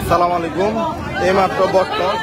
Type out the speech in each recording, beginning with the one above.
আসসালামু আলাইকুম। এইমাত্র বর্তমান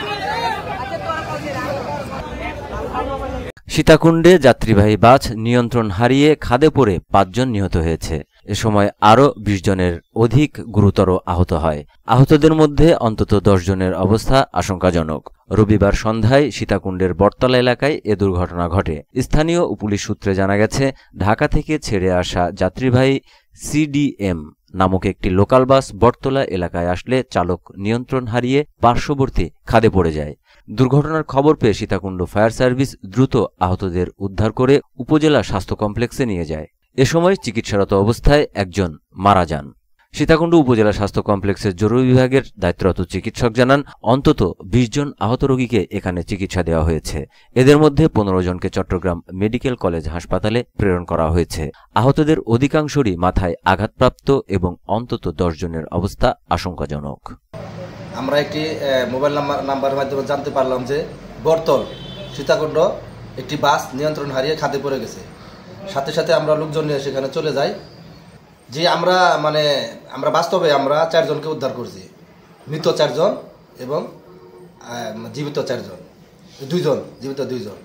সীতাকুণ্ডে যাত্রীবাহী বাস নিয়ন্ত্রণ হারিয়ে খাদে পড়ে ৫ জন নিহত হয়েছে। এ সময় আরও ২০ জনের অধিক গুরুতর আহত হয়। আহতদের মধ্যে অন্তত ১০ জনের অবস্থা আশঙ্কাজনক। রবিবার সন্ধ্যায় সীতাকুণ্ডের বটতলা এলাকায় এ দুর্ঘটনা ঘটে। স্থানীয় ও পুলিশ সূত্রে জানা গেছে, ঢাকা থেকে ছেড়ে আসা যাত্রীবাহী সিডিএম নামক একটি লোকাল বাস বটতলা এলাকায় আসলে চালক নিয়ন্ত্রণ হারিয়ে পার্শ্ববর্তী খাদে পড়ে যায়। দুর্ঘটনার খবর পেয়ে সীতাকুণ্ড ফায়ার সার্ভিস দ্রুত আহতদের উদ্ধার করে উপজেলা স্বাস্থ্য কমপ্লেক্সে নিয়ে যায়। এ সময় চিকিৎসারত অবস্থায় একজন মারা যান। সীতাকুণ্ড উপজেলা স্বাস্থ্য কমপ্লেক্সের জরুরি বিভাগের দায়িত্বরত চিকিৎসক জানান, অন্তত ২০ জন আহত রোগীকে এখানে চিকিৎসা দেওয়া হয়েছে। এদের মধ্যে ১৫ জনকে চট্টগ্রাম মেডিকেল কলেজ হাসপাতালে প্রেরণ করা হয়েছে। আহতদের অধিকাংশরই মাথায় আঘাতপ্রাপ্ত এবং অন্তত ১০ জনের অবস্থা আশঙ্কাজনক। আমরা একটি মোবাইল নাম্বারের মাধ্যমে জানতে পারলাম যে বটতল সীতাকুণ্ড একটি বাস নিয়ন্ত্রণ হারিয়ে খাদে পড়ে গেছে। সাথে সাথে আমরা লোকজন নিয়ে সেখানে চলে যাই। যে আমরা বাস্তবে ৪ জনকে উদ্ধার করছি, মৃত ৪ জন এবং জীবিত 4 জন, 2 জন জীবিত 2 জন।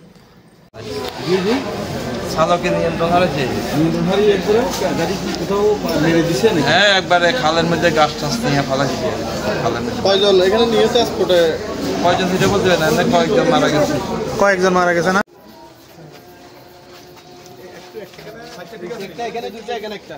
চালকের নিয়ন্ত্রণ হারিয়ে হ্যাঁ, একবারে খালের মধ্যে গাছ টাছ নিয়ে ফালা দিতে। কয়জন এখানে নিয়ে ট্রান্সপোর্টে কয়জন সেটা বলতে পারে না, কয়েকজন মারা গেছে না। এখানে 2টা, এখানে 1টা।